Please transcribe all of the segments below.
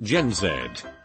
Gen Z,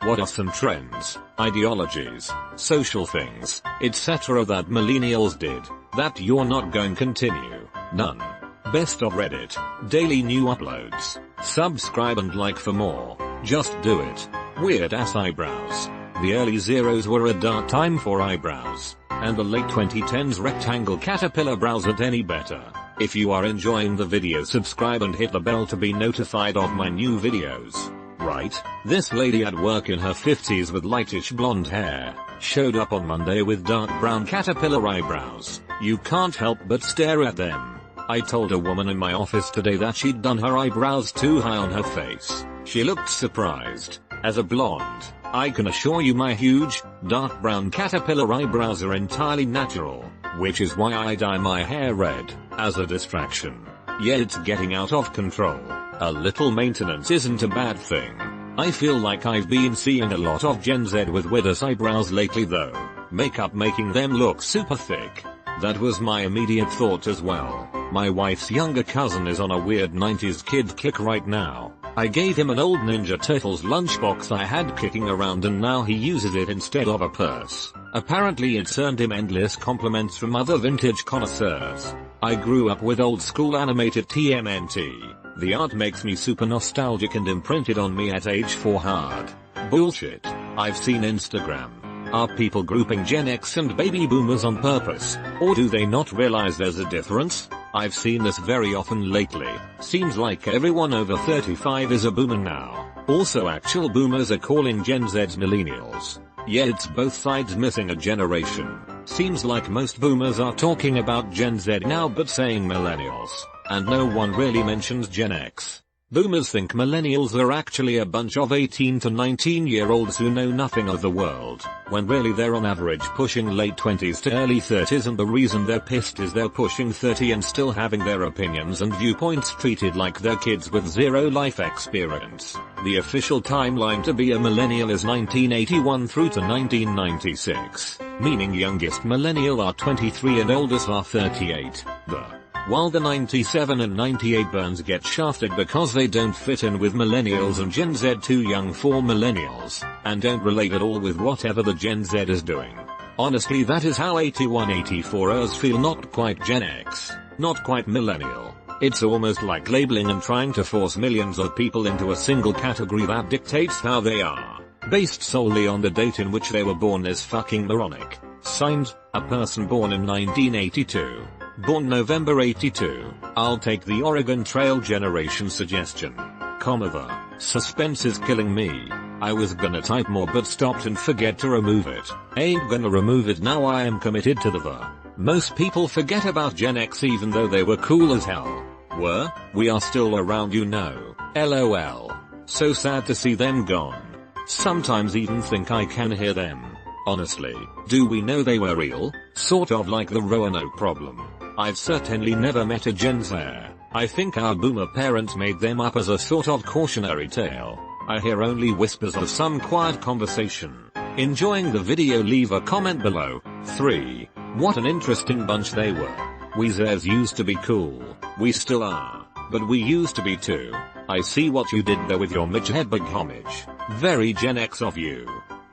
what are some trends, ideologies, social things, etc. that millennials did, that you're not going to continue? None. Best of Reddit, daily new uploads, subscribe and like for more, just do it. Weird ass eyebrows. The early zeros were a dark time for eyebrows, and the late 2010s rectangle caterpillar brows aren't any better. If you are enjoying the video, subscribe and hit the bell to be notified of my new videos. Right, this lady at work in her 50s with lightish blonde hair, showed up on Monday with dark brown caterpillar eyebrows. You can't help but stare at them. I told a woman in my office today that she'd done her eyebrows too high on her face. She looked surprised. As a blonde, I can assure you my huge, dark brown caterpillar eyebrows are entirely natural, which is why I dye my hair red, as a distraction. Yeah, it's getting out of control. A little maintenance isn't a bad thing. I feel like I've been seeing a lot of Gen Z with widow's eyebrows lately though. Makeup making them look super thick. That was my immediate thought as well. My wife's younger cousin is on a weird 90s kid kick right now. I gave him an old Ninja Turtles lunchbox I had kicking around and now he uses it instead of a purse. Apparently it's earned him endless compliments from other vintage connoisseurs. I grew up with old school animated TMNT. The art makes me super nostalgic and imprinted on me at age 4 hard. Bullshit. I've seen Instagram. Are people grouping Gen X and baby boomers on purpose, or do they not realize there's a difference? I've seen this very often lately. Seems like everyone over 35 is a boomer now. Also actual boomers are calling Gen Z's millennials. Yeah, it's both sides missing a generation. Seems like most boomers are talking about Gen Z now but saying millennials, and no one really mentions Gen X. Boomers think millennials are actually a bunch of 18 to 19-year-olds who know nothing of the world, when really they're on average pushing late 20s to early 30s, and the reason they're pissed is they're pushing 30 and still having their opinions and viewpoints treated like they're kids with zero life experience. The official timeline to be a millennial is 1981 through to 1996, meaning youngest millennial are 23 and oldest are 38. While the 97 and 98 burns get shafted because they don't fit in with millennials and Gen Z too young for millennials, and don't relate at all with whatever the Gen Z is doing. Honestly, that is how 81-84ers feel, not quite Gen X, not quite millennial. It's almost like labeling and trying to force millions of people into a single category that dictates how they are, based solely on the date in which they were born is fucking moronic. Signed, a person born in 1982. Born November 82. I'll take the Oregon Trail generation suggestion. The suspense is killing me. I was gonna type more but stopped and forget to remove it. Ain't gonna remove it now, I am committed to the. Most people forget about Gen X even though they were cool as hell. We are still around, you know. LOL. So sad to see them gone. Sometimes even think I can hear them. Honestly, do we know they were real? Sort of like the Roanoke problem. I've certainly never met a Gen Z. I think our boomer parents made them up as a sort of cautionary tale. I hear only whispers of some quiet conversation. Enjoying the video, leave a comment below. 3. What an interesting bunch they were. We Zers used to be cool. We still are. But we used to be too. I see what you did there with your midge-big homage. Very Gen X of you.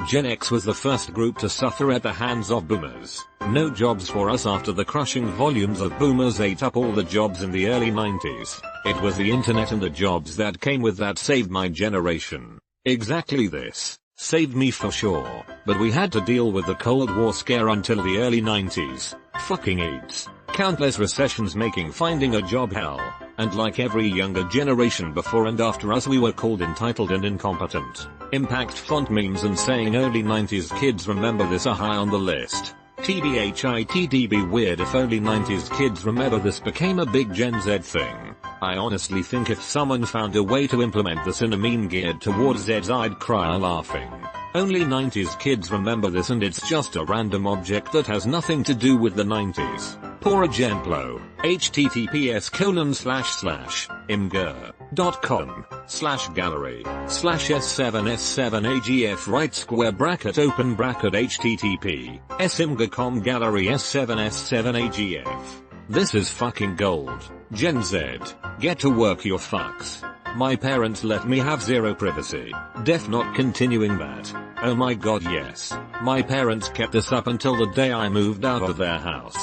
Gen X was the first group to suffer at the hands of boomers. No jobs for us after the crushing volumes of boomers ate up all the jobs in the early 90s. It was the internet and the jobs that came with that saved my generation. Exactly this. Saved me for sure. But we had to deal with the Cold War scare until the early 90s. Fucking AIDS. Countless recessions making finding a job hell. And like every younger generation before and after us, we were called entitled and incompetent. Impact font memes and saying early 90s kids remember this are high on the list. TBHITDB weird if early 90s kids remember this became a big Gen Z thing. I honestly think if someone found a way to implement this in a meme geared towards Zeds, I'd cry laughing. Only 90s kids remember this and it's just a random object that has nothing to do with the 90s. Por ejemplo, https://imgur.com/gallery/s7s7agf right square bracket open bracket http s-imgur.com gallery s7s7agf. This is fucking gold. Gen Z, get to work your fucks. My parents let me have zero privacy. Def not continuing that. Oh my god, yes. My parents kept this up until the day I moved out of their house.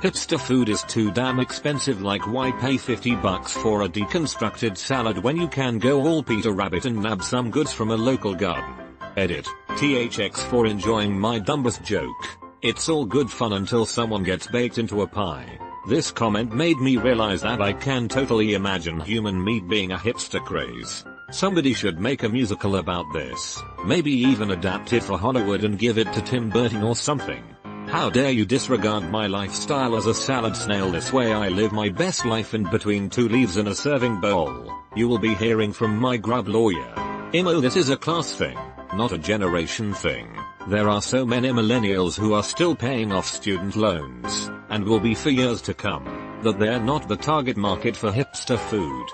Hipster food is too damn expensive, like why pay $50 for a deconstructed salad when you can go all Peter Rabbit and nab some goods from a local garden. Edit. THX for enjoying my dumbest joke. It's all good fun until someone gets baked into a pie. This comment made me realize that I can totally imagine human meat being a hipster craze. Somebody should make a musical about this. Maybe even adapt it for Hollywood and give it to Tim Burton or something. How dare you disregard my lifestyle as a salad snail? This way I live my best life in between two leaves in a serving bowl. You will be hearing from my grub lawyer. Imo, this is a class thing, not a generation thing. There are so many millennials who are still paying off student loans, and will be for years to come, that they're not the target market for hipster food.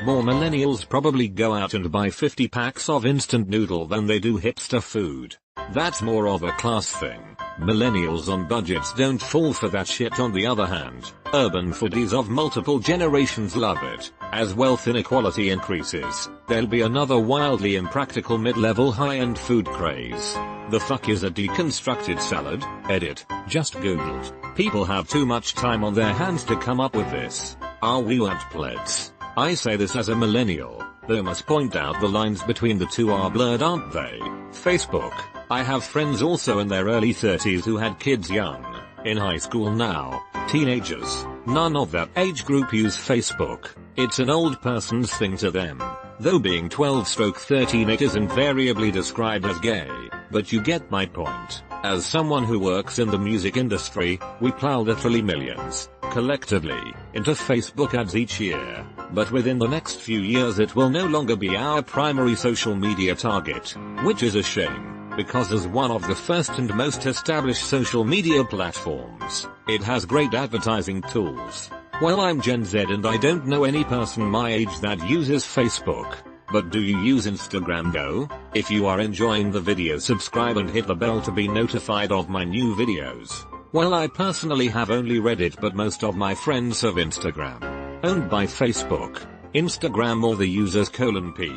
More millennials probably go out and buy 50 packs of instant noodle than they do hipster food. That's more of a class thing. Millennials on budgets don't fall for that shit. On the other hand, urban foodies of multiple generations love it. As wealth inequality increases, there'll be another wildly impractical mid-level high-end food craze. The fuck is a deconstructed salad? Edit. Just googled. People have too much time on their hands to come up with this. Are we at plebs? I say this as a millennial, though must point out the lines between the two are blurred, aren't they? Facebook. I have friends also in their early 30s who had kids young, in high school now, teenagers. None of that age group use Facebook. It's an old person's thing to them. Though being 12/13 it is invariably described as gay, but you get my point. As someone who works in the music industry, we plow literally millions, collectively, into Facebook ads each year. But within the next few years it will no longer be our primary social media target, which is a shame. Because as one of the first and most established social media platforms, it has great advertising tools. Well, I'm Gen Z and I don't know any person my age that uses Facebook. But do you use Instagram though? If you are enjoying the video, subscribe and hit the bell to be notified of my new videos. Well, I personally have only Reddit, but most of my friends have Instagram. Owned by Facebook. Instagram or the users :p.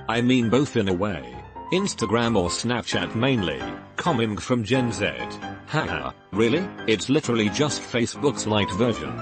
I mean both in a way. Instagram or Snapchat mainly, coming from Gen Z. Haha, really? It's literally just Facebook's light version.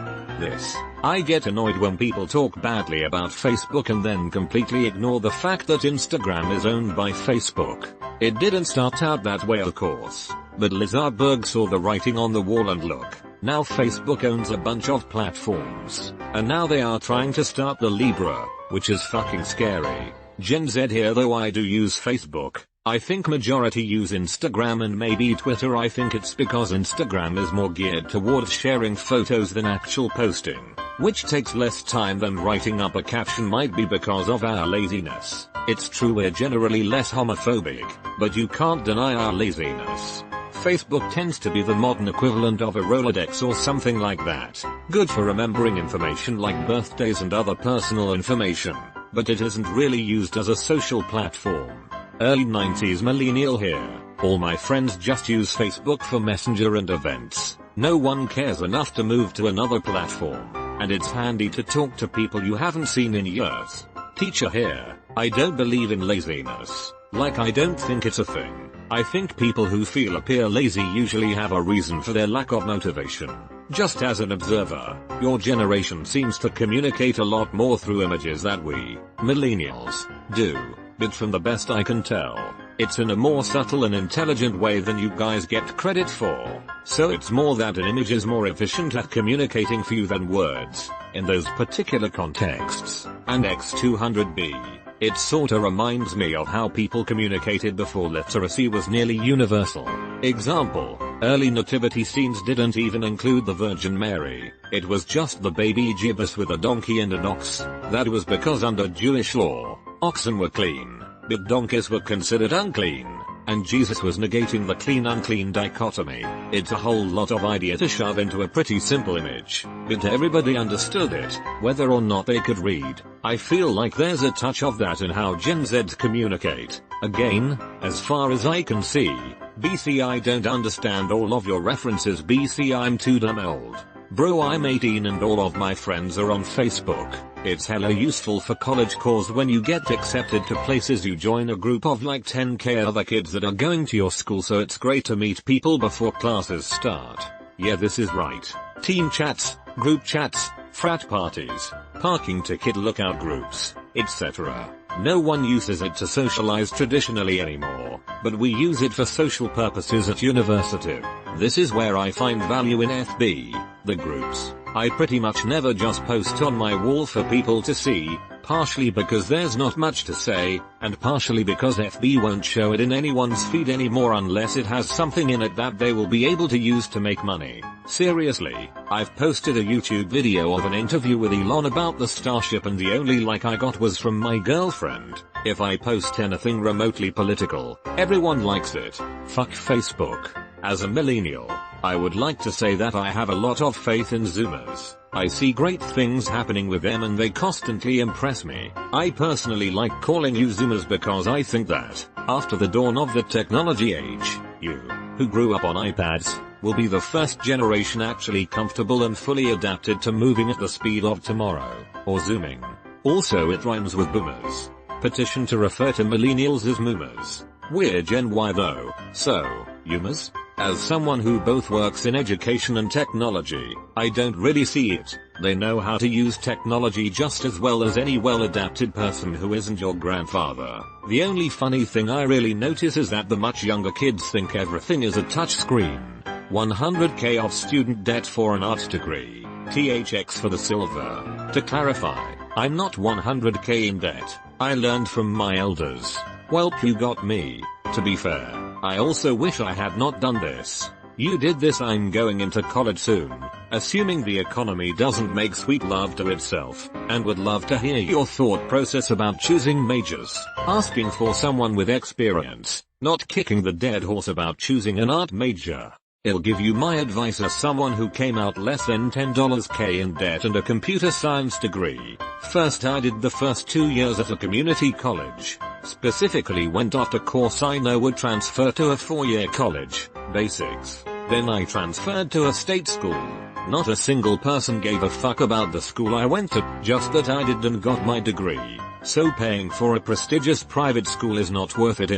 I get annoyed when people talk badly about Facebook and then completely ignore the fact that Instagram is owned by Facebook. It didn't start out that way, of course, but Lizardberg saw the writing on the wall and look, now Facebook owns a bunch of platforms, and now they are trying to start the Libra, which is fucking scary. Gen Z here, though I do use Facebook. I think majority use Instagram and maybe Twitter. I think it's because Instagram is more geared towards sharing photos than actual posting, which takes less time than writing up a caption. Might be because of our laziness. It's true we're generally less homophobic, but you can't deny our laziness. Facebook tends to be the modern equivalent of a Rolodex or something like that. Good for remembering information like birthdays and other personal information, but it isn't really used as a social platform. Early 90s millennial here. All my friends just use Facebook for Messenger and events. No one cares enough to move to another platform, and it's handy to talk to people you haven't seen in years. Teacher here. I don't believe in laziness. Like, I don't think it's a thing. I think people who appear lazy usually have a reason for their lack of motivation. Just as an observer, your generation seems to communicate a lot more through images than we, millennials, do. But from the best I can tell, it's in a more subtle and intelligent way than you guys get credit for. So it's more that an image is more efficient at communicating for you than words, in those particular contexts. And X200B. It sorta reminds me of how people communicated before literacy was nearly universal. Example, early nativity scenes didn't even include the Virgin Mary. It was just the baby Jesus with a donkey and an ox. That was because under Jewish law, oxen were clean, but donkeys were considered unclean, and Jesus was negating the clean-unclean dichotomy. It's a whole lot of idea to shove into a pretty simple image, but everybody understood it, whether or not they could read. I feel like there's a touch of that in how Gen Z communicate. Again, as far as I can see, BC I don't understand all of your references. BC I'm too damn old. Bro, I'm 18 and all of my friends are on Facebook. It's hella useful for college cause when you get accepted to places you join a group of like 10k other kids that are going to your school, so it's great to meet people before classes start. Yeah, this is right. Team chats, group chats, frat parties, parking ticket lookout groups, etc. No one uses it to socialize traditionally anymore, but we use it for social purposes at university. This is where I find value in FB, the groups. I pretty much never just post on my wall for people to see, partially because there's not much to say, and partially because FB won't show it in anyone's feed anymore unless it has something in it that they will be able to use to make money. Seriously, I've posted a YouTube video of an interview with Elon about the Starship and the only like I got was from my girlfriend. If I post anything remotely political, everyone likes it. Fuck Facebook. As a millennial, I would like to say that I have a lot of faith in Zoomers. I see great things happening with them and they constantly impress me. I personally like calling you Zoomers because I think that, after the dawn of the technology age, you, who grew up on iPads, will be the first generation actually comfortable and fully adapted to moving at the speed of tomorrow, or zooming. Also it rhymes with boomers. Petition to refer to millennials as moomers. We're Gen Y though, so, youmers? As someone who both works in education and technology, I don't really see it. They know how to use technology just as well as any well-adapted person who isn't your grandfather. The only funny thing I really notice is that the much younger kids think everything is a touchscreen. 100k of student debt for an art degree. THX for the silver. To clarify, I'm not 100k in debt. I learned from my elders. Welp, you got me. To be fair, I also wish I had not done this. You did this. I'm going into college soon, assuming the economy doesn't make sweet love to itself, and would love to hear your thought process about choosing majors. Asking for someone with experience, not kicking the dead horse about choosing an art major. I'll give you my advice as someone who came out less than $10k in debt and a computer science degree. First, I did the first 2 years at a community college. Specifically went after course I know would transfer to a 4-year college, basics. Then I transferred to a state school. Not a single person gave a fuck about the school I went to, just that I did and got my degree. So paying for a prestigious private school is not worth it,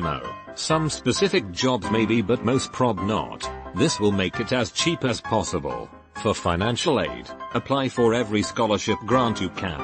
Some specific jobs maybe, but most prob not. This will make it as cheap as possible. For financial aid, apply for every scholarship grant you can.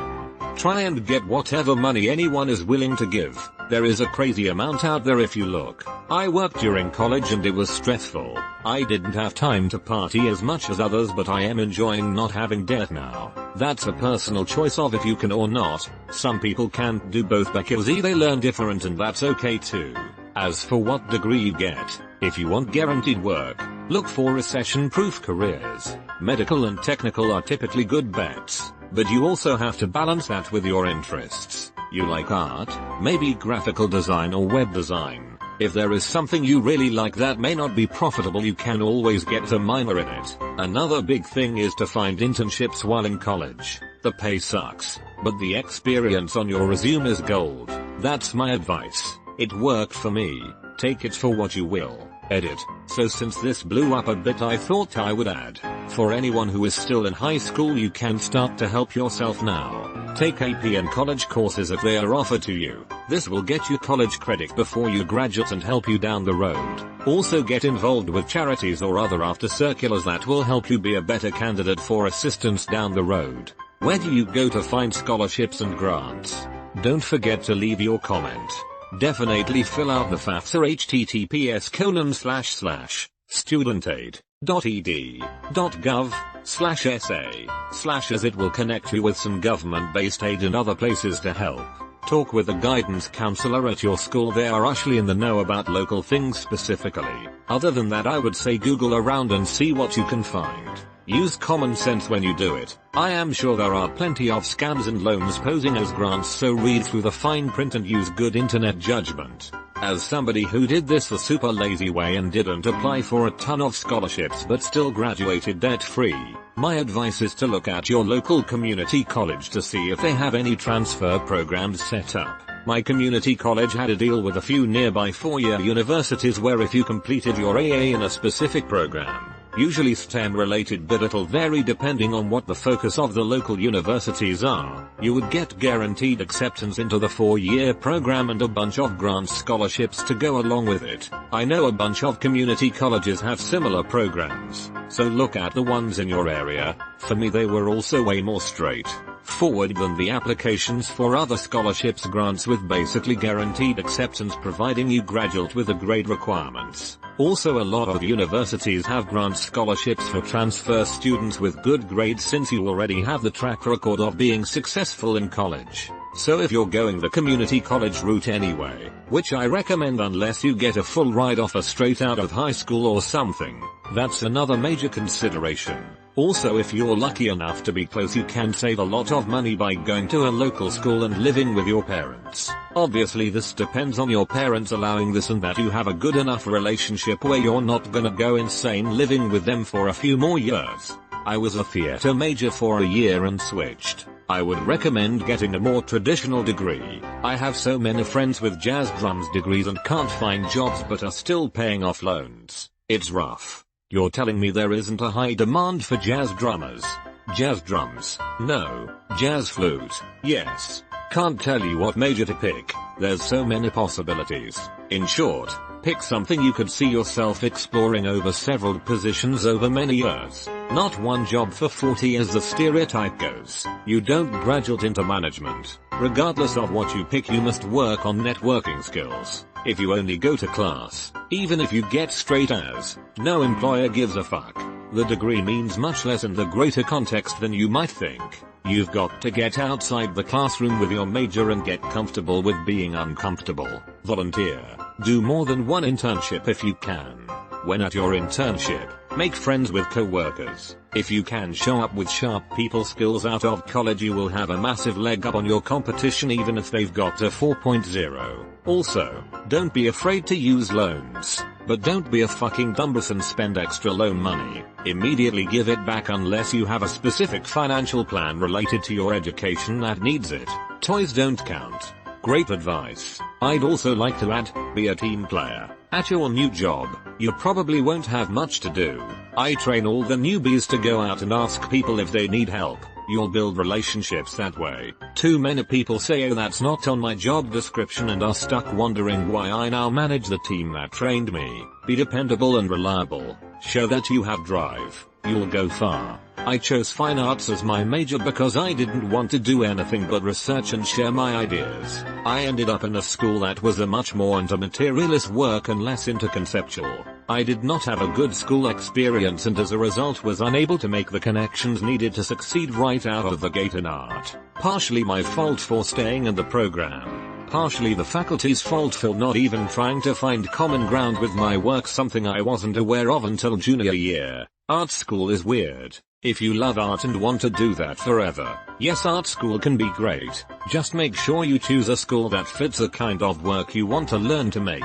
Try and get whatever money anyone is willing to give. There is a crazy amount out there if you look. I worked during college and it was stressful. I didn't have time to party as much as others, but I am enjoying not having debt now. That's a personal choice of if you can or not. Some people can't do both because they learn different, and that's okay too. As for what degree you get, if you want guaranteed work, look for recession-proof careers. Medical and technical are typically good bets, but you also have to balance that with your interests. You like art? Maybe graphical design or web design. If there is something you really like that may not be profitable, you can always get a minor in it. Another big thing is to find internships while in college. The pay sucks, but the experience on your resume is gold. That's my advice. It worked for me. Take it for what you will. Edit. So since this blew up a bit, I thought I would add. For anyone who is still in high school, you can start to help yourself now. Take AP and college courses if they are offered to you. This will get you college credit before you graduate and help you down the road. Also get involved with charities or other after circulars that will help you be a better candidate for assistance down the road. Where do you go to find scholarships and grants? Don't forget to leave your comment. Definitely fill out the FAFSA https://studentaid.ed.gov/SA/ as it will connect you with some government-based aid and other places to help. Talk with a guidance counselor at your school. They are usually in the know about local things specifically. Other than that, I would say Google around and see what you can find. Use common sense when you do it. I am sure there are plenty of scams and loans posing as grants, so read through the fine print and use good internet judgment. As somebody who did this the super lazy way and didn't apply for a ton of scholarships but still graduated debt-free, my advice is to look at your local community college to see if they have any transfer programs set up. My community college had a deal with a few nearby 4-year universities where if you completed your AA in a specific program, usually STEM related, but it'll vary depending on what the focus of the local universities are. You would get guaranteed acceptance into the 4-year program and a bunch of grant scholarships to go along with it. I know a bunch of community colleges have similar programs, so look at the ones in your area. For me, they were also way more straightforward than the applications for other scholarships grants, with basically guaranteed acceptance providing you graduate with the grade requirements. Also, a lot of universities have grant scholarships for transfer students with good grades, since you already have the track record of being successful in college. So if you're going the community college route anyway, which I recommend unless you get a full ride offer straight out of high school or something, that's another major consideration. Also, if you're lucky enough to be close, you can save a lot of money by going to a local school and living with your parents. Obviously this depends on your parents allowing this and that you have a good enough relationship where you're not gonna go insane living with them for a few more years. I was a theater major for a year and switched. I would recommend getting a more traditional degree. I have so many friends with jazz drums degrees and can't find jobs but are still paying off loans. It's rough. You're telling me there isn't a high demand for jazz drummers? Jazz drums? No. Jazz flute? Yes. Can't tell you what major to pick. There's so many possibilities. In short, pick something you could see yourself exploring over several positions over many years. Not one job for 40 as the stereotype goes. You don't graduate into management. Regardless of what you pick, you must work on networking skills. If you only go to class, even if you get straight A's, no employer gives a fuck. The degree means much less in the greater context than you might think. You've got to get outside the classroom with your major and get comfortable with being uncomfortable. Volunteer. Do more than one internship if you can. When at your internship, make friends with co-workers. If you can show up with sharp people skills out of college, you will have a massive leg up on your competition even if they've got a 4.0. Also, don't be afraid to use loans. But don't be a fucking dumbass and spend extra loan money. Immediately give it back unless you have a specific financial plan related to your education that needs it. Toys don't count. Great advice. I'd also like to add, be a team player. At your new job, you probably won't have much to do. I train all the newbies to go out and ask people if they need help. You'll build relationships that way. Too many people say, oh, that's not on my job description, and are stuck wondering why I now manage the team that trained me. Be dependable and reliable. Show that you have drive. You'll go far. I chose fine arts as my major because I didn't want to do anything but research and share my ideas. I ended up in a school that was a much more into materialist work and less into conceptual. I did not have a good school experience and as a result was unable to make the connections needed to succeed right out of the gate in art. Partially my fault for staying in the program. Partially the faculty's fault for not even trying to find common ground with my work, something I wasn't aware of until junior year. Art school is weird. If you love art and want to do that forever, yes, art school can be great. Just make sure you choose a school that fits the kind of work you want to learn to make.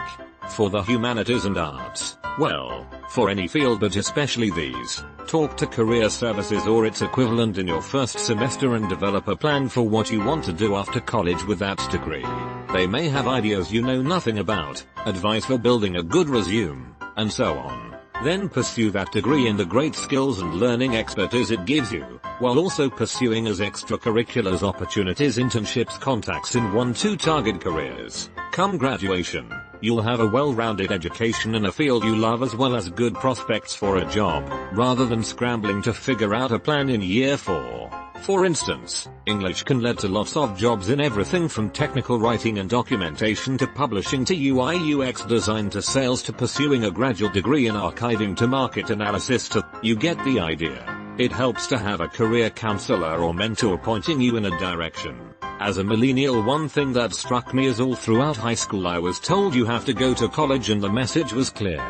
For the humanities and arts, well, for any field but especially these, talk to career services or its equivalent in your first semester and develop a plan for what you want to do after college with that degree. They may have ideas you know nothing about, advice for building a good resume, and so on. Then pursue that degree in the great skills and learning expertise it gives you, while also pursuing as extracurriculars opportunities, internships, contacts in 1-2 target careers. Come graduation, you'll have a well-rounded education in a field you love as well as good prospects for a job, rather than scrambling to figure out a plan in year 4. For instance, English can lead to lots of jobs in everything from technical writing and documentation to publishing to UI UX design to sales to pursuing a graduate degree in archiving to market analysis to, you get the idea. It helps to have a career counselor or mentor pointing you in a direction. As a millennial, one thing that struck me is all throughout high school I was told you have to go to college, and the message was clear.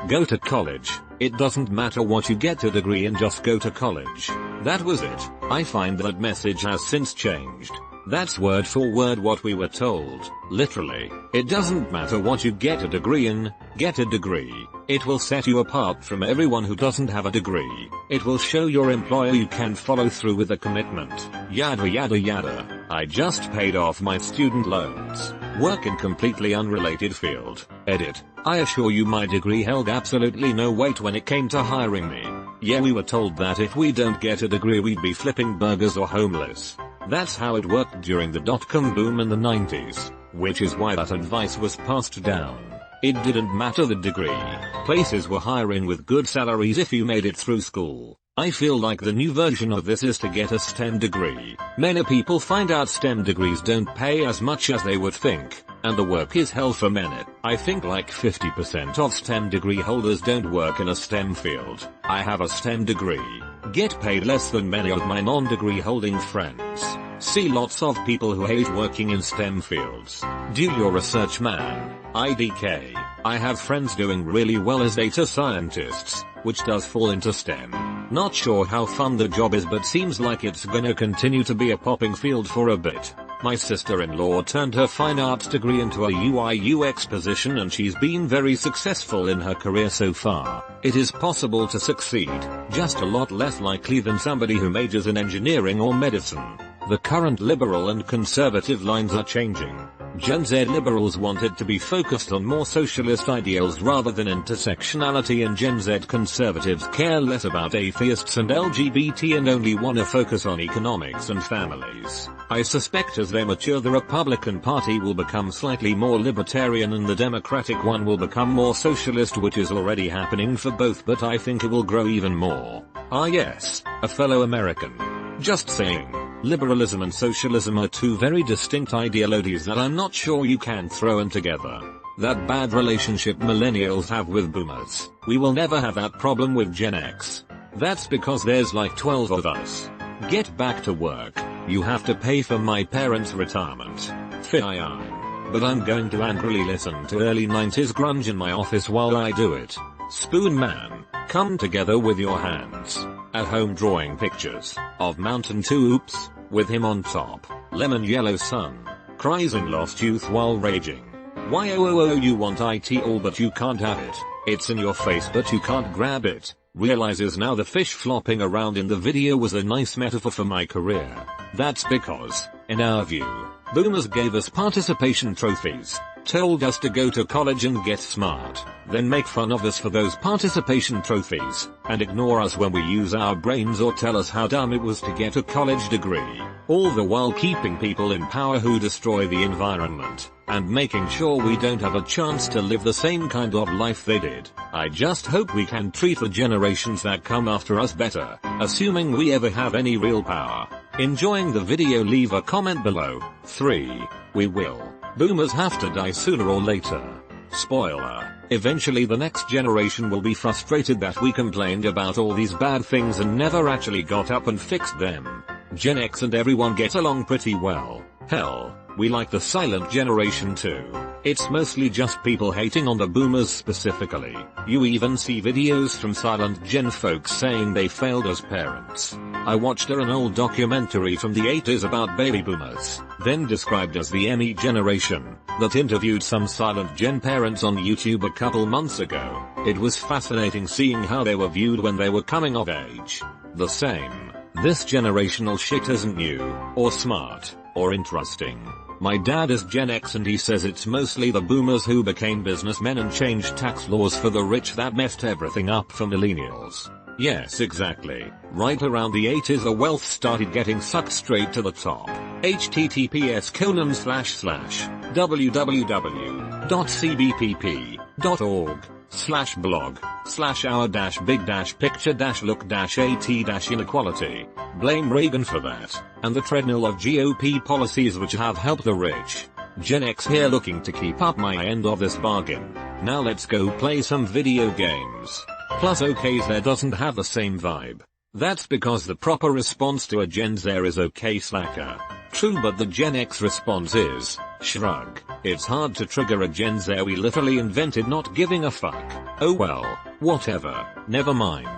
Go to college. It doesn't matter what you get a degree in, just go to college. That was it. I find that message has since changed. That's word for word what we were told. Literally, it doesn't matter what you get a degree in, get a degree. It will set you apart from everyone who doesn't have a degree. It will show your employer you can follow through with a commitment. Yada yada yada. I just paid off my student loans. Work in completely unrelated field. Edit. I assure you my degree held absolutely no weight when it came to hiring me. Yeah, we were told that if we don't get a degree we'd be flipping burgers or homeless. That's how it worked during the dot-com boom in the 90s, which is why that advice was passed down. It didn't matter the degree. Places were hiring with good salaries if you made it through school. I feel like the new version of this is to get a STEM degree. Many people find out STEM degrees don't pay as much as they would think, and the work is hell for many. I think like 50% of STEM degree holders don't work in a STEM field. I have a STEM degree. Get paid less than many of my non-degree holding friends. See lots of people who hate working in STEM fields. Do your research, man. IDK. I have friends doing really well as data scientists, which does fall into STEM. Not sure how fun the job is, but seems like it's gonna continue to be a popping field for a bit. My sister-in-law turned her fine arts degree into a UI UX position and she's been very successful in her career so far. It is possible to succeed, just a lot less likely than somebody who majors in engineering or medicine. The current liberal and conservative lines are changing. Gen Z liberals want it to be focused on more socialist ideals rather than intersectionality, and Gen Z conservatives care less about atheists and LGBT and only want to focus on economics and families. I suspect as they mature the Republican Party will become slightly more libertarian and the Democratic one will become more socialist, which is already happening for both, but I think it will grow even more. Ah yes, a fellow American. Just saying. Liberalism and socialism are two very distinct ideologies that I'm not sure you can throw in together. That bad relationship millennials have with boomers, we will never have that problem with Gen X. That's because there's like 12 of us. Get back to work. You have to pay for my parents' retirement. Fine. But I'm going to angrily listen to early 90s grunge in my office while I do it. Spoon Man, come together with your hands. At home drawing pictures of Mountain 2 oops, with him on top. Lemon yellow sun. Cries in lost youth while raging. Why you want it all but you can't have it. It's in your face but you can't grab it. Realizes now the fish flopping around in the video was a nice metaphor for my career. That's because, in our view, boomers gave us participation trophies, told us to go to college and get smart, then make fun of us for those participation trophies, and ignore us when we use our brains or tell us how dumb it was to get a college degree, all the while keeping people in power who destroy the environment, and making sure we don't have a chance to live the same kind of life they did. I just hope we can treat the generations that come after us better, assuming we ever have any real power. Enjoying the video? Leave a comment below. 3. We will. Boomers have to die sooner or later. Spoiler. Eventually the next generation will be frustrated that we complained about all these bad things and never actually got up and fixed them. Gen X and everyone get along pretty well. Hell, we like the silent generation too. It's mostly just people hating on the boomers specifically. You even see videos from silent gen folks saying they failed as parents. I watched an old documentary from the 80s about baby boomers, then described as the ME generation, that interviewed some silent gen parents on YouTube a couple months ago. It was fascinating seeing how they were viewed when they were coming of age. The same. This generational shit isn't new, or smart, or interesting. My dad is Gen X and he says it's mostly the boomers who became businessmen and changed tax laws for the rich that messed everything up for millennials. Yes, exactly. Right around the 80s the wealth started getting sucked straight to the top. https://www.cbpp.org/our-big-picture-look-at-inequality. Blame Reagan for that, and the treadmill of GOP policies which have helped the rich. Gen X here looking to keep up my end of this bargain. Now let's go play some video games. Plus OK's there doesn't have the same vibe. That's because the proper response to a Gen Z is okay slacker. True, but the Gen X response is, shrug. It's hard to trigger a Gen Z. We literally invented not giving a fuck. Oh well, whatever, never mind.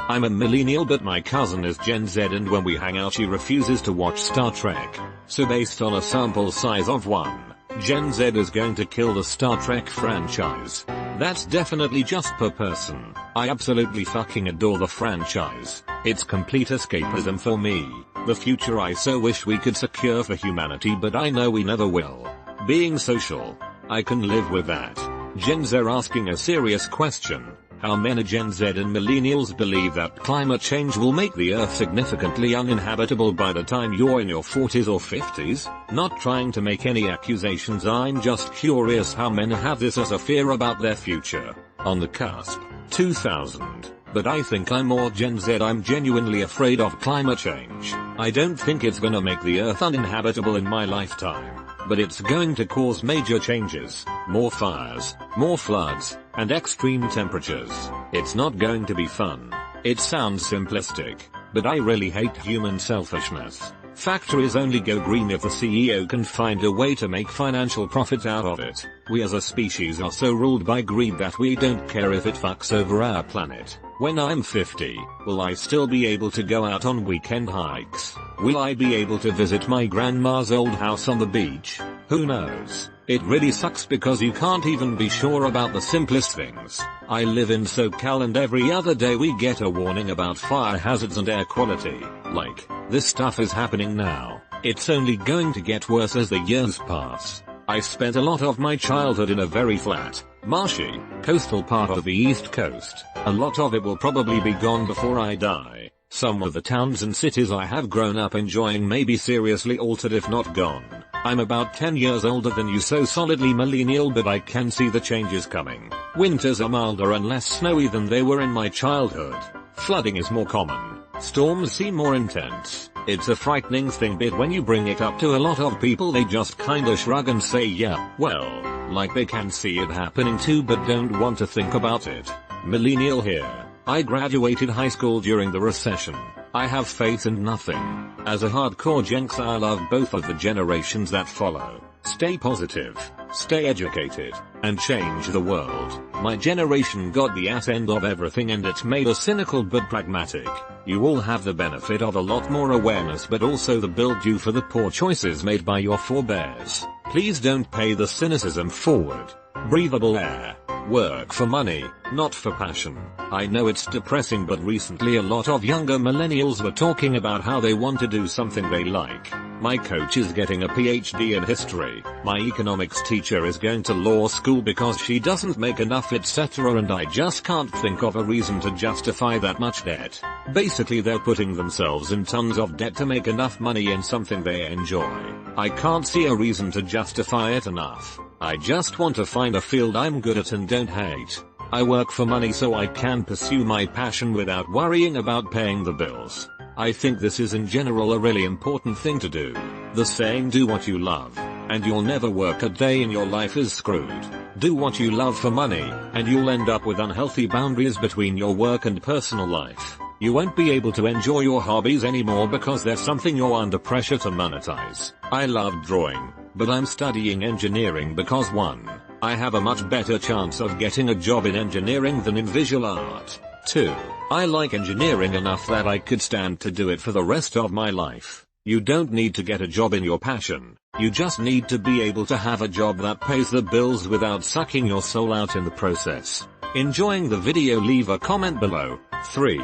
I'm a millennial but my cousin is Gen Z and when we hang out she refuses to watch Star Trek. So based on a sample size of 1, Gen Z is going to kill the Star Trek franchise. That's definitely just per person. I absolutely fucking adore the franchise. It's complete escapism for me. The future I so wish we could secure for humanity, but I know we never will. Being social, I can live with that. Gen Z asking a serious question. How many Gen Z and millennials believe that climate change will make the earth significantly uninhabitable by the time you're in your 40s or 50s? Not trying to make any accusations, I'm just curious how many have this as a fear about their future. On the cusp, 2000. But I think I'm more Gen Z. I'm genuinely afraid of climate change. I don't think it's gonna make the earth uninhabitable in my lifetime, but it's going to cause major changes, more fires, more floods, and extreme temperatures. It's not going to be fun. It sounds simplistic, but I really hate human selfishness. Factories only go green if the CEO can find a way to make financial profit out of it. We as a species are so ruled by greed that we don't care if it fucks over our planet. When I'm 50, will I still be able to go out on weekend hikes? Will I be able to visit my grandma's old house on the beach? Who knows? It really sucks because you can't even be sure about the simplest things. I live in SoCal and every other day we get a warning about fire hazards and air quality. Like, this stuff is happening now. It's only going to get worse as the years pass. I spent a lot of my childhood in a very flat, marshy, coastal part of the East Coast. A lot of it will probably be gone before I die. Some of the towns and cities I have grown up enjoying may be seriously altered if not gone. I'm about 10 years older than you, so solidly millennial, but I can see the changes coming. Winters are milder and less snowy than they were in my childhood. Flooding is more common. Storms seem more intense. It's a frightening thing, but when you bring it up to a lot of people they just kinda shrug and say yeah, well, like they can see it happening too but don't want to think about it. Millennial here. I graduated high school during the recession. I have faith in nothing. As a hardcore Jenks, I love both of the generations that follow. Stay positive, stay educated, and change the world. My generation got the ass end of everything and it made us cynical but pragmatic. You all have the benefit of a lot more awareness but also the bill due for the poor choices made by your forebears. Please don't pay the cynicism forward. Breathable air. Work for money, not for passion. I know it's depressing, but recently a lot of younger millennials were talking about how they want to do something they like. My coach is getting a PhD in history. My economics teacher is going to law school because she doesn't make enough, etc. And I just can't think of a reason to justify that much debt. Basically they're putting themselves in tons of debt to make enough money in something they enjoy. I can't see a reason to justify it enough. I just want to find a field I'm good at and don't hate. I work for money so I can pursue my passion without worrying about paying the bills. I think this is in general a really important thing to do. The saying do what you love, and you'll never work a day in your life is screwed. Do what you love for money, and you'll end up with unhealthy boundaries between your work and personal life. You won't be able to enjoy your hobbies anymore because there's something you're under pressure to monetize. I love drawing, but I'm studying engineering because 1. I have a much better chance of getting a job in engineering than in visual art. 2. I like engineering enough that I could stand to do it for the rest of my life. You don't need to get a job in your passion. You just need to be able to have a job that pays the bills without sucking your soul out in the process. Enjoying the video? Leave a comment below. 3.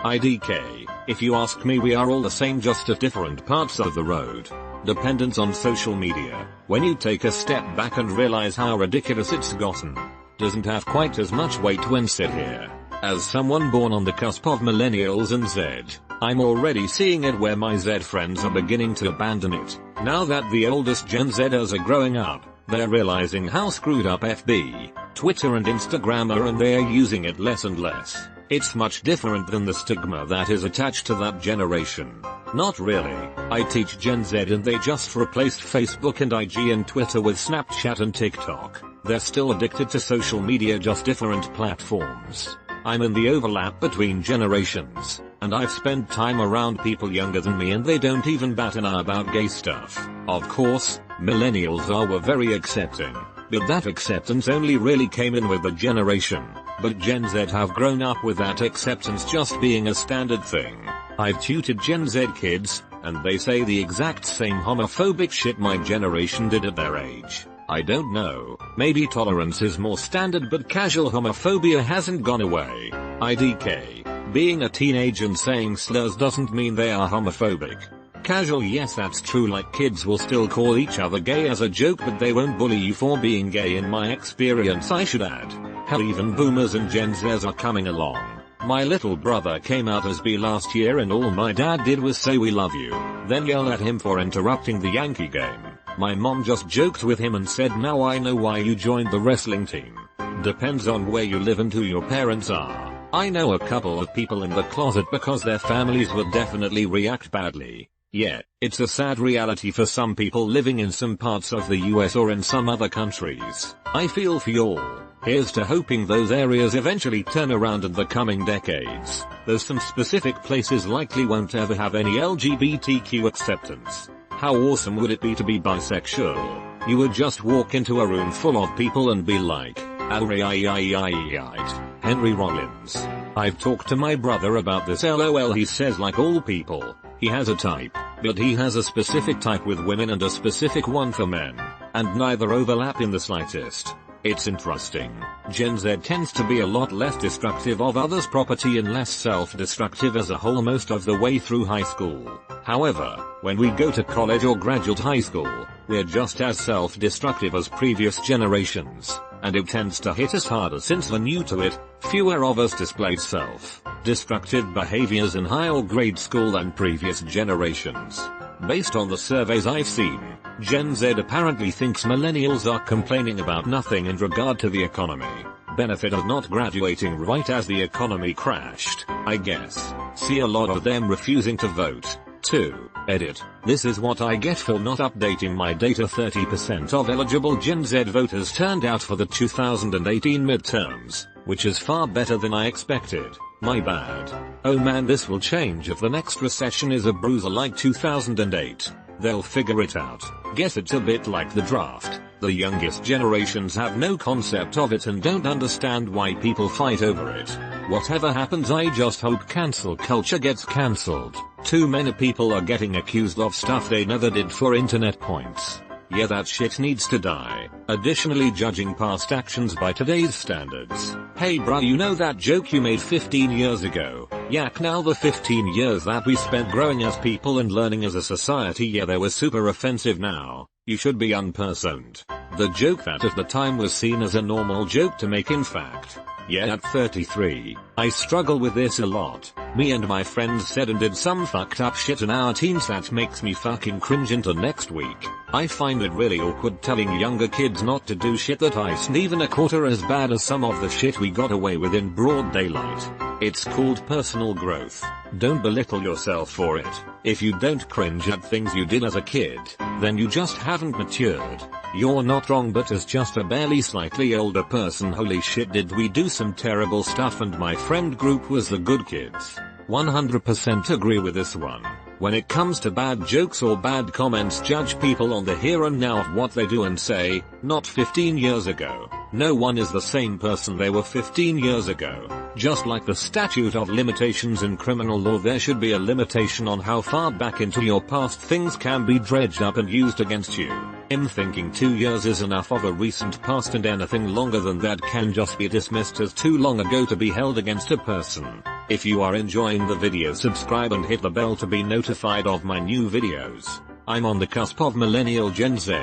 IDK. If you ask me, we are all the same, just at different parts of the road. Dependence on social media. When you take a step back and realize how ridiculous it's gotten, doesn't have quite as much weight when said here. As someone born on the cusp of millennials and Z, I'm already seeing it where my Z friends are beginning to abandon it. Now that the oldest Gen Zers are growing up, they're realizing how screwed up FB, Twitter and Instagram are, and they are using it less and less. It's much different than the stigma that is attached to that generation. Not really. I teach Gen Z and they just replaced Facebook and IG and Twitter with Snapchat and TikTok. They're still addicted to social media, just different platforms. I'm in the overlap between generations, and I've spent time around people younger than me and they don't even bat an eye about gay stuff. Of course, millennials were very accepting, but that acceptance only really came in with the generation. But Gen Z have grown up with that acceptance just being a standard thing. I've tutored Gen Z kids, and they say the exact same homophobic shit my generation did at their age. I don't know, maybe tolerance is more standard but casual homophobia hasn't gone away. IDK. Being a teenager and saying slurs doesn't mean they are homophobic. Casual, yes, that's true, like kids will still call each other gay as a joke but they won't bully you for being gay in my experience, I should add. Hell, even boomers and Gen Zs are coming along. My little brother came out as B last year and all my dad did was say we love you, then yell at him for interrupting the Yankee game. My mom just joked with him and said, now I know why you joined the wrestling team. Depends on where you live and who your parents are. I know a couple of people in the closet because their families would definitely react badly. Yeah, it's a sad reality for some people living in some parts of the US or in some other countries. I feel for y'all. Here's to hoping those areas eventually turn around in the coming decades, though some specific places likely won't ever have any LGBTQ acceptance. How awesome would it be to be bisexual? You would just walk into a room full of people and be like, Henry Rollins. I've talked to my brother about this lol. He says like all people, he has a type, but he has a specific type with women and a specific one for men, and neither overlap in the slightest. It's interesting. Gen Z tends to be a lot less destructive of others' property and less self-destructive as a whole most of the way through high school. However, when we go to college or graduate high school, we're just as self-destructive as previous generations, and it tends to hit us harder since we're new to it. Fewer of us display self-destructive behaviors in high or grade school than previous generations. Based on the surveys I've seen, Gen Z apparently thinks millennials are complaining about nothing in regard to the economy. Benefit of not graduating right as the economy crashed, I guess. See a lot of them refusing to vote. 2. Edit. This is what I get for not updating my data. 30% of eligible Gen Z voters turned out for the 2018 midterms, which is far better than I expected. My bad. Oh man, this will change if the next recession is a bruiser like 2008. They'll figure it out. Guess it's a bit like the draft. The youngest generations have no concept of it and don't understand why people fight over it. Whatever happens, I just hope cancel culture gets cancelled. Too many people are getting accused of stuff they never did for internet points. Yeah, that shit needs to die. Additionally, judging past actions by today's standards. Hey bruh, you know that joke you made 15 years ago? Yak, now the 15 years that we spent growing as people and learning as a society, yeah, they were super offensive now. You should be unpersoned. The joke that at the time was seen as a normal joke to make, in fact. Yeah, at 33, I struggle with this a lot. Me and my friends said and did some fucked up shit in our teens that makes me fucking cringe into next week. I find it really awkward telling younger kids not to do shit that isn't even a quarter as bad as some of the shit we got away with in broad daylight. It's called personal growth. Don't belittle yourself for it. If you don't cringe at things you did as a kid, then you just haven't matured. You're not wrong, but as just a barely slightly older person, holy shit did we do some terrible stuff, and my friend group was the good kids. 100% agree with this one. When it comes to bad jokes or bad comments, judge people on the here and now of what they do and say, not 15 years ago. No one is the same person they were 15 years ago. Just like the statute of limitations in criminal law, there should be a limitation on how far back into your past things can be dredged up and used against you. I'm thinking 2 years is enough of a recent past, and anything longer than that can just be dismissed as too long ago to be held against a person. If you are enjoying the video, subscribe and hit the bell to be notified of my new videos. I'm on the cusp of Millennial Gen Z.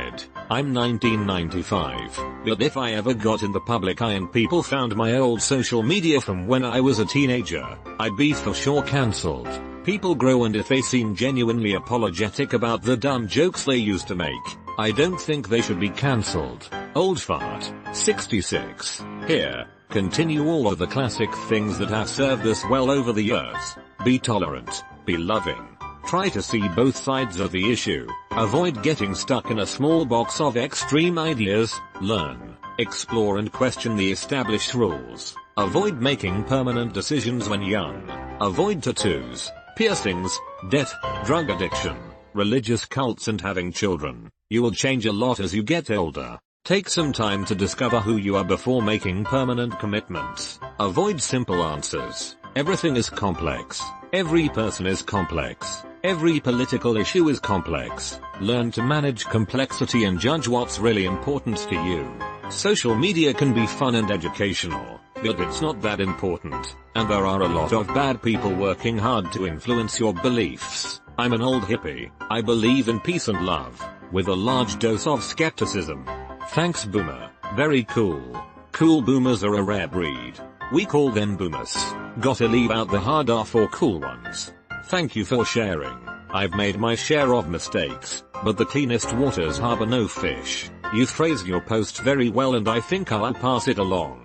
I'm 1995, but if I ever got in the public eye and people found my old social media from when I was a teenager, I'd be for sure cancelled. People grow, and if they seem genuinely apologetic about the dumb jokes they used to make, I don't think they should be cancelled. Old fart. 66. Here. Continue all of the classic things that have served us well over the years. Be tolerant. Be loving. Try to see both sides of the issue. Avoid getting stuck in a small box of extreme ideas. Learn, explore and question the established rules. Avoid making permanent decisions when young. Avoid tattoos, piercings, debt, drug addiction, religious cults and having children. You will change a lot as you get older. Take some time to discover who you are before making permanent commitments. Avoid simple answers. Everything is complex. Every person is complex. Every political issue is complex. Learn to manage complexity and judge what's really important to you. Social media can be fun and educational, but it's not that important, and there are a lot of bad people working hard to influence your beliefs. I'm an old hippie. I believe in peace and love, with a large dose of skepticism. Thanks boomer. Very cool. Cool boomers are a rare breed. We call them boomers. Gotta leave out the hard R for cool ones. Thank you for sharing. I've made my share of mistakes, but the cleanest waters harbor no fish. You phrased your post very well and I think I'll pass it along.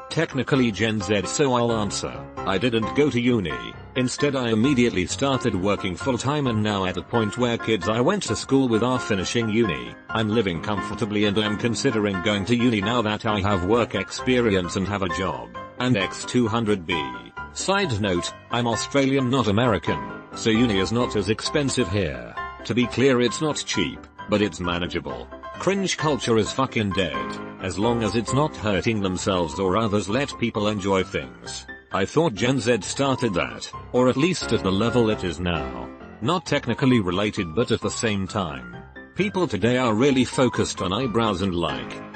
Technically Gen Z, so I'll answer. I didn't go to uni. Instead I immediately started working full time and now at the point where kids I went to school with are finishing uni. I'm living comfortably and I'm considering going to uni now that I have work experience and have a job. And X200B. Side note, I'm Australian not American, so uni is not as expensive here. To be clear, it's not cheap, but it's manageable. Cringe culture is fucking dead. As long as it's not hurting themselves or others, let people enjoy things. I thought Gen Z started that, or at least at the level it is now. Not technically related but at the same time. People today are really focused on eyebrows and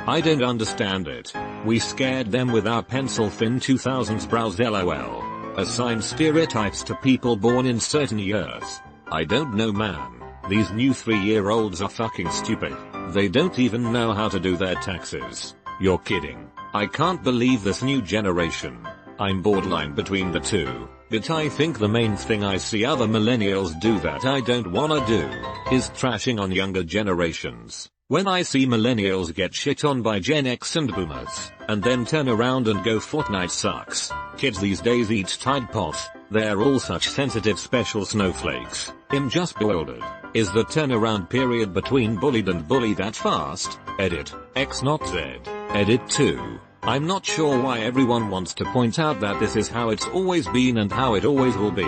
I don't understand it. We scared them with our pencil-thin 2000s brows lol. Assign stereotypes to people born in certain years. I don't know man. These new 3-year-olds are fucking stupid. They don't even know how to do their taxes. You're kidding. I can't believe this new generation. I'm borderline between the two, but I think the main thing I see other millennials do that I don't wanna do, is trashing on younger generations. When I see millennials get shit on by Gen X and boomers, and then turn around and go Fortnite sucks. Kids these days eat Tide Pods, they're all such sensitive special snowflakes. I'm just bewildered. Is the turnaround period between bullied and bully that fast? Edit, X not Z. Edit 2. I'm not sure why everyone wants to point out that this is how it's always been and how it always will be.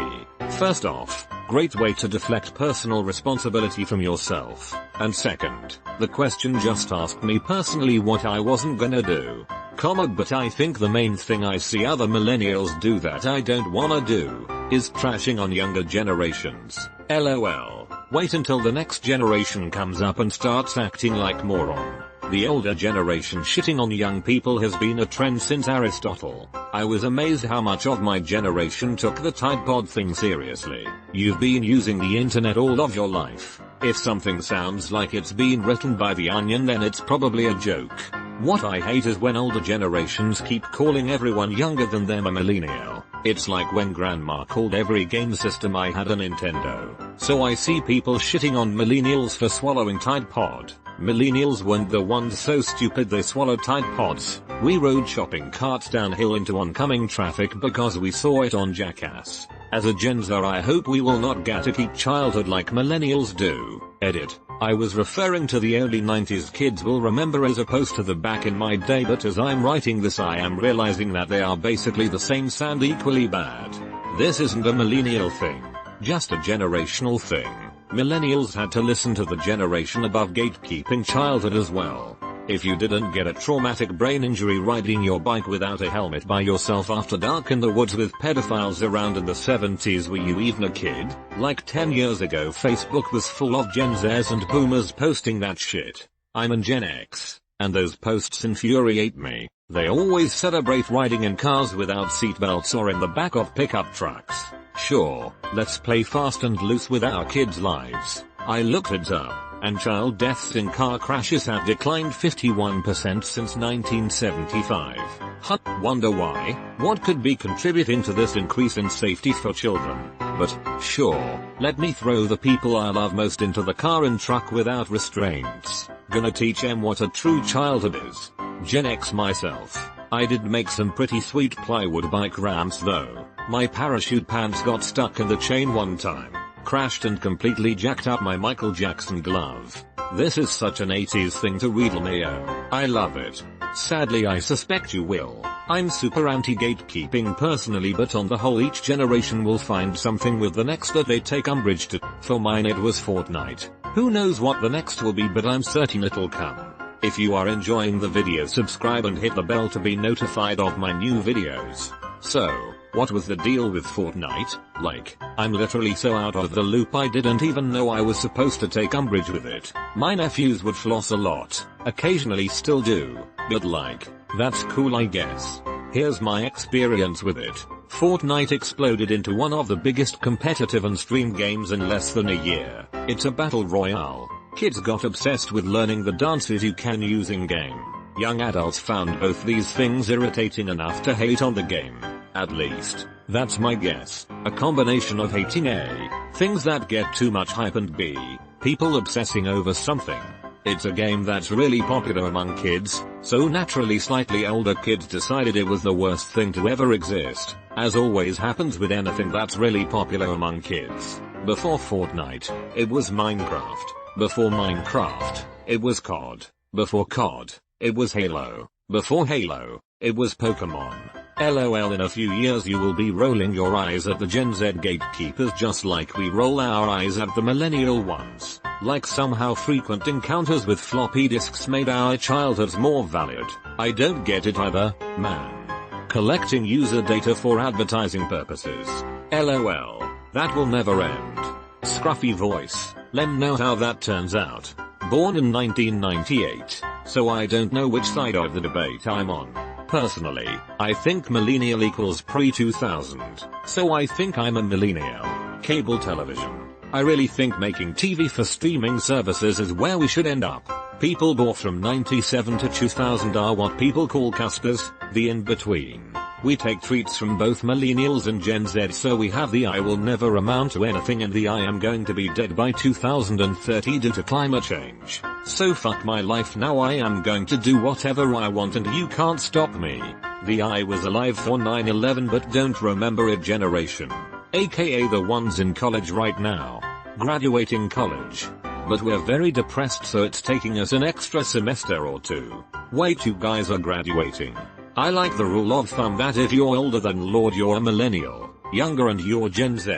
First off, great way to deflect personal responsibility from yourself. And second, the question just asked me personally what I wasn't gonna do. But I think the main thing I see other millennials do that I don't wanna do, is trashing on younger generations. LOL. Wait until the next generation comes up and starts acting like moron. The older generation shitting on young people has been a trend since Aristotle. I was amazed how much of my generation took the Tide Pod thing seriously. You've been using the internet all of your life. If something sounds like it's been written by The Onion, then it's probably a joke. What I hate is when older generations keep calling everyone younger than them a millennial. It's like when grandma called every game system I had a Nintendo. So I see people shitting on millennials for swallowing Tide Pod. Millennials weren't the ones so stupid they swallowed Tide Pods. We rode shopping carts downhill into oncoming traffic because we saw it on Jackass. As a Gen Zer, I hope we will not get to keep childhood like millennials do. Edit. I was referring to the early 90s kids will remember as opposed to the back in my day, but as I'm writing this I am realizing that they are basically the same and equally bad. This isn't a millennial thing, just a generational thing. Millennials had to listen to the generation above gatekeeping childhood as well. If you didn't get a traumatic brain injury riding your bike without a helmet by yourself after dark in the woods with pedophiles around in the 70s, were you even a kid? Like 10 years ago Facebook was full of Gen Zers and boomers posting that shit. I'm in Gen X, and those posts infuriate me. They always celebrate riding in cars without seatbelts or in the back of pickup trucks. Sure, let's play fast and loose with our kids' lives. I looked it up, and child deaths in car crashes have declined 51% since 1975. Wonder why? What could be contributing to this increase in safety for children? But, sure, let me throw the people I love most into the car and truck without restraints. Gonna teach them what a true childhood is. Gen X myself. I did make some pretty sweet plywood bike ramps though. My parachute pants got stuck in the chain one time. Crashed and completely jacked up my Michael Jackson glove. This is such an 80s thing to read Leo. I love it. Sadly I suspect you will. I'm super anti-gatekeeping personally, but on the whole each generation will find something with the next that they take umbrage to. For mine it was Fortnite. Who knows what the next will be, but I'm certain it'll come. If you are enjoying the video, subscribe and hit the bell to be notified of my new videos. So, what was the deal with Fortnite? Like, I'm literally so out of the loop I didn't even know I was supposed to take umbrage with it. My nephews would floss a lot, occasionally still do, but like, that's cool I guess. Here's my experience with it. Fortnite exploded into one of the biggest competitive and stream games in less than a year. It's a battle royale. Kids got obsessed with learning the dances you can use in game. Young adults found both these things irritating enough to hate on the game. At least, that's my guess. A combination of hating A, things that get too much hype, and B, people obsessing over something. It's a game that's really popular among kids, so naturally slightly older kids decided it was the worst thing to ever exist, as always happens with anything that's really popular among kids. Before Fortnite, it was Minecraft. Before Minecraft, it was COD. Before COD, it was Halo. Before Halo, it was Pokemon. LOL, in a few years you will be rolling your eyes at the Gen Z gatekeepers just like we roll our eyes at the millennial ones. Like somehow frequent encounters with floppy disks made our childhoods more valid. I don't get it either, man. Collecting user data for advertising purposes. LOL. That will never end. Scruffy voice. Lem know how that turns out. Born in 1998, so I don't know which side of the debate I'm on. Personally, I think millennial equals pre-2000, so I think I'm a millennial. Cable television. I really think making TV for streaming services is where we should end up. People born from 97 to 2000 are what people call cuspers, the in-between. We take treats from both millennials and Gen Z, so we have the I will never amount to anything and the I am going to be dead by 2030 due to climate change. So fuck my life now, I am going to do whatever I want and you can't stop me. The I was alive for 9/11 but don't remember it generation. AKA the ones in college right now. Graduating college. But we're very depressed, so it's taking us an extra semester or two. Wait, you guys are graduating? I like the rule of thumb that if you're older than Lord you're a millennial, younger and you're Gen Z.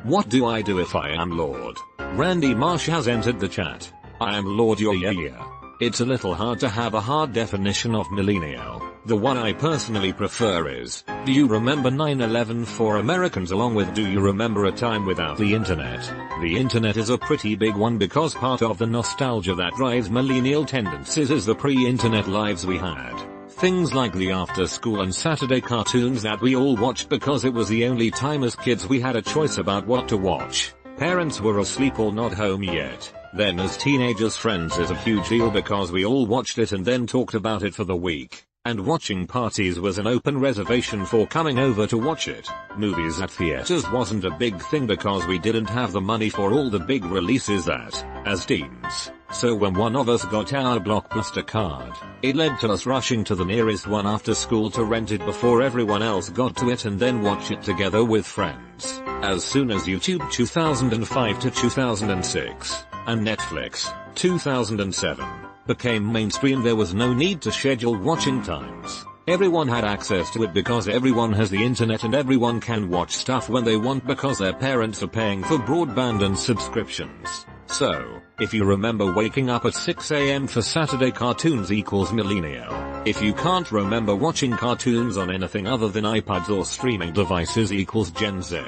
What do I do if I am Lord? Randy Marsh has entered the chat. I am Lord you're yeah. It's a little hard to have a hard definition of millennial. The one I personally prefer is, do you remember 9/11 for Americans along with do you remember a time without the internet? The internet is a pretty big one because part of the nostalgia that drives millennial tendencies is the pre-internet lives we had. Things like the after school and Saturday cartoons that we all watched because it was the only time as kids we had a choice about what to watch. Parents were asleep or not home yet. Then as teenagers, Friends is a huge deal because we all watched it and then talked about it for the week. And watching parties was an open reservation for coming over to watch it. Movies at theaters wasn't a big thing because we didn't have the money for all the big releases as teens. So when one of us got our Blockbuster card, it led to us rushing to the nearest one after school to rent it before everyone else got to it and then watch it together with friends. As soon as YouTube 2005 to 2006, and Netflix 2007, became mainstream, there was no need to schedule watching times. Everyone had access to it because everyone has the internet and everyone can watch stuff when they want because their parents are paying for broadband and subscriptions. So, if you remember waking up at 6 AM for Saturday cartoons equals millennial. If you can't remember watching cartoons on anything other than iPads or streaming devices equals Gen Z.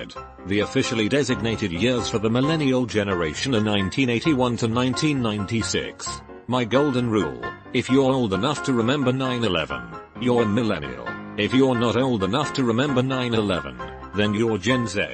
The officially designated years for the millennial generation are 1981 to 1996. My golden rule, if you're old enough to remember 9/11, you're a millennial. If you're not old enough to remember 9/11, then you're Gen Z.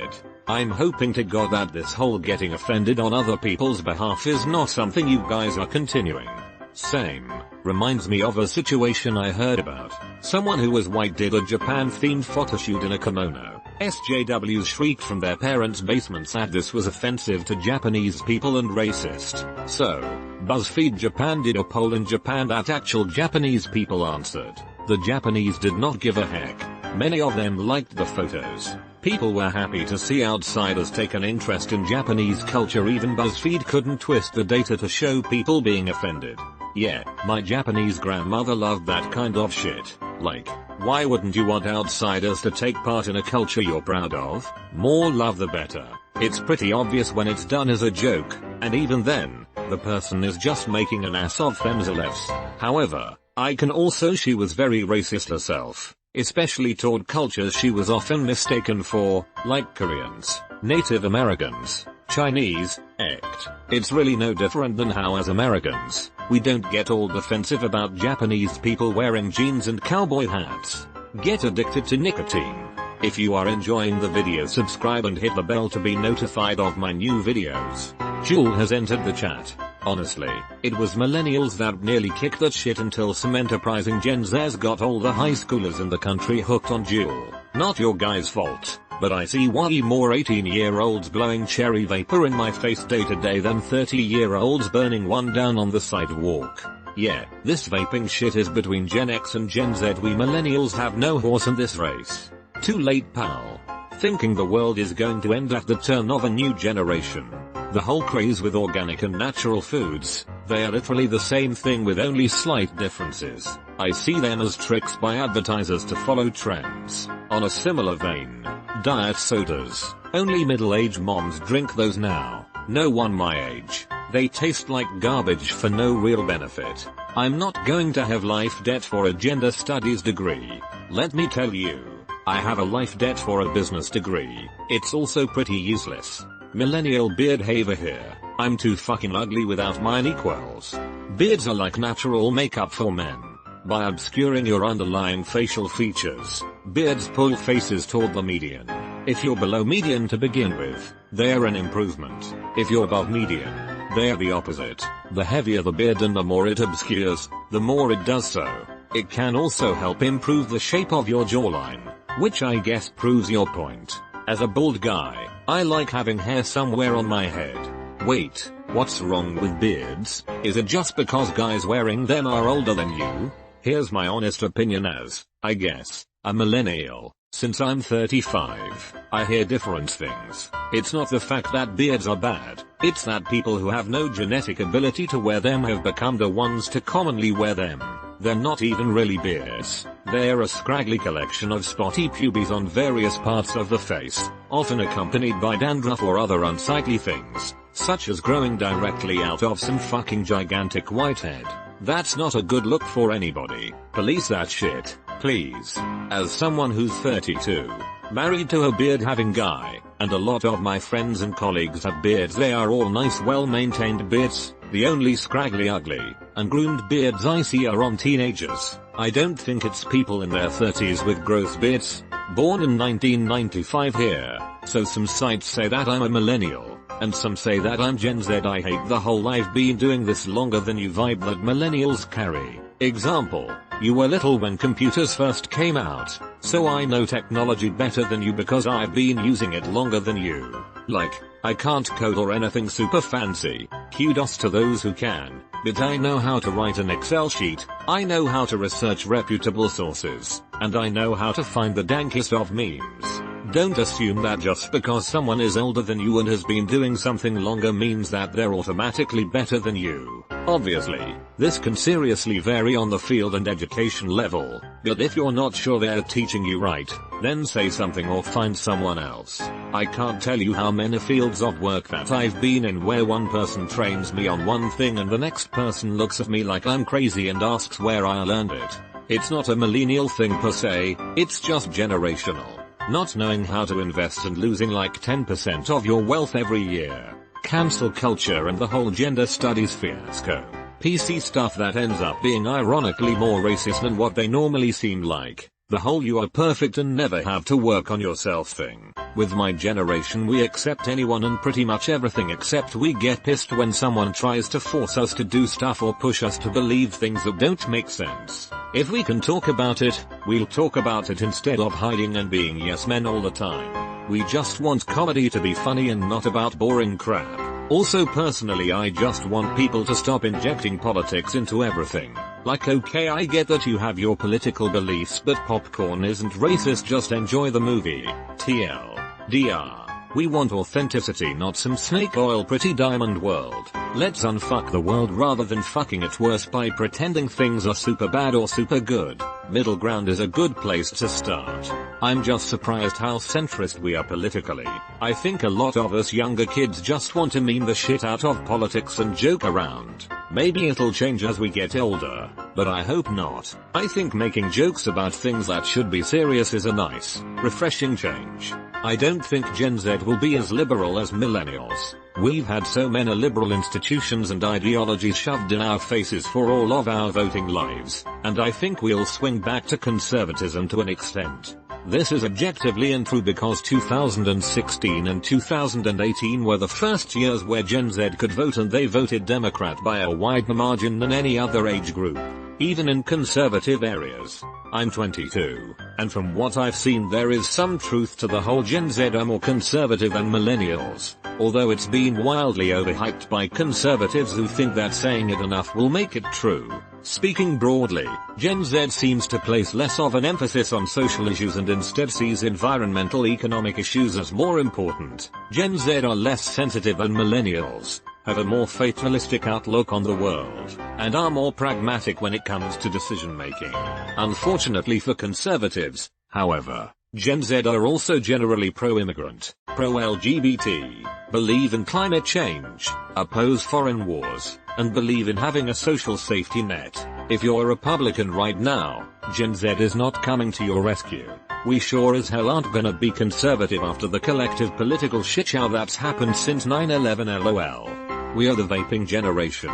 I'm hoping to God that this whole getting offended on other people's behalf is not something you guys are continuing. Same. Reminds me of a situation I heard about. Someone who was white did a Japan-themed photoshoot in a kimono. SJWs shrieked from their parents' basements that this was offensive to Japanese people and racist. So, BuzzFeed Japan did a poll in Japan that actual Japanese people answered. The Japanese did not give a heck. Many of them liked the photos. People were happy to see outsiders take an interest in Japanese culture. Even BuzzFeed couldn't twist the data to show people being offended. Yeah, my Japanese grandmother loved that kind of shit. Like, why wouldn't you want outsiders to take part in a culture you're proud of? More love the better. It's pretty obvious when it's done as a joke, and even then, the person is just making an ass of themselves. However, I can also she was very racist herself. Especially toward cultures she was often mistaken for, like Koreans, Native Americans, Chinese, etc. It's really no different than how as Americans, we don't get all defensive about Japanese people wearing jeans and cowboy hats. Get addicted to nicotine. If you are enjoying the video, subscribe and hit the bell to be notified of my new videos. Jewel has entered the chat. Honestly, it was millennials that nearly kicked that shit until some enterprising Gen Zs got all the high schoolers in the country hooked on Juul. Not your guy's fault, but I see way more 18-year-olds blowing cherry vapor in my face day to day than 30-year-olds burning one down on the sidewalk. Yeah, this vaping shit is between Gen X and Gen Z. We millennials have no horse in this race. Too late, pal. Thinking the world is going to end at the turn of a new generation. The whole craze with organic and natural foods, they are literally the same thing with only slight differences. I see them as tricks by advertisers to follow trends. On a similar vein, diet sodas. Only middle-aged moms drink those now. No one my age. They taste like garbage for no real benefit. I'm not going to have life debt for a gender studies degree. Let me tell you, I have a life debt for a business degree. It's also pretty useless. Millennial beard haver here. I'm too fucking ugly without mine equals. Beards are like natural makeup for men. By obscuring your underlying facial features, beards pull faces toward the median. If you're below median to begin with, they're an improvement. If you're above median, they're the opposite. The heavier the beard and the more it obscures, the more it does so. It can also help improve the shape of your jawline, which I guess proves your point. As a bald guy, I like having hair somewhere on my head. Wait, what's wrong with beards? Is it just because guys wearing them are older than you? Here's my honest opinion as, I guess, a millennial. Since I'm 35, I hear different things. It's not the fact that beards are bad, it's that people who have no genetic ability to wear them have become the ones to commonly wear them. They're not even really beards. They're a scraggly collection of spotty pubes on various parts of the face, often accompanied by dandruff or other unsightly things, such as growing directly out of some fucking gigantic whitehead. That's not a good look for anybody. Police that shit, please. As someone who's 32, married to a beard-having guy, and a lot of my friends and colleagues have beards, they are all nice well-maintained beards. The only scraggly, ugly, and groomed beards I see are on teenagers. I don't think it's people in their 30s with growth beards. Born in 1995 here, so some sites say that I'm a millennial, and some say that I'm Gen Z. I hate the whole I've been doing this longer than you vibe that millennials carry. Example, you were little when computers first came out, so I know technology better than you because I've been using it longer than you. Like, I can't code or anything super fancy, kudos to those who can, but I know how to write an Excel sheet, I know how to research reputable sources, and I know how to find the dankest of memes. Don't assume that just because someone is older than you and has been doing something longer means that they're automatically better than you. Obviously, this can seriously vary on the field and education level, but if you're not sure they're teaching you right, then say something or find someone else. I can't tell you how many fields of work that I've been in where one person trains me on one thing and the next person looks at me like I'm crazy and asks where I learned it. It's not a millennial thing per se, it's just generational. Not knowing how to invest and losing like 10% of your wealth every year. Cancel culture and the whole gender studies fiasco. PC stuff that ends up being ironically more racist than what they normally seem like. The whole you are perfect and never have to work on yourself thing. With my generation we accept anyone and pretty much everything except we get pissed when someone tries to force us to do stuff or push us to believe things that don't make sense. If we can talk about it, we'll talk about it instead of hiding and being yes men all the time. We just want comedy to be funny and not about boring crap. Also personally I just want people to stop injecting politics into everything. Like okay I get that you have your political beliefs but popcorn isn't racist, just enjoy the movie. TLDR. We want authenticity, not some snake oil pretty diamond world. Let's unfuck the world rather than fucking it worse by pretending things are super bad or super good. Middle ground is a good place to start. I'm just surprised how centrist we are politically. I think a lot of us younger kids just want to meme the shit out of politics and joke around. Maybe it'll change as we get older, but I hope not. I think making jokes about things that should be serious is a nice, refreshing change. I don't think Gen Z will be as liberal as millennials. We've had so many liberal institutions and ideologies shoved in our faces for all of our voting lives, and I think we'll swing back to conservatism to an extent. This is objectively untrue because 2016 and 2018 were the first years where Gen Z could vote, and they voted Democrat by a wider margin than any other age group, even in conservative areas. I'm 22, and from what I've seen there is some truth to the whole Gen Z are more conservative than millennials, although it's been wildly overhyped by conservatives who think that saying it enough will make it true. Speaking broadly, Gen Z seems to place less of an emphasis on social issues and instead sees environmental economic issues as more important. Gen Z are less sensitive than millennials, have a more fatalistic outlook on the world, and are more pragmatic when it comes to decision making. Unfortunately for conservatives, however, Gen Z are also generally pro-immigrant, pro-LGBT, believe in climate change, oppose foreign wars, and believe in having a social safety net. If you're a Republican right now, Gen Z is not coming to your rescue. We sure as hell aren't gonna be conservative after the collective political shitshow that's happened since 9/11 LOL. We are the vaping generation.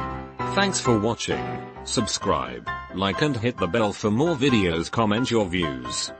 Thanks for watching. Subscribe, like and hit the bell for more videos. Comment your views.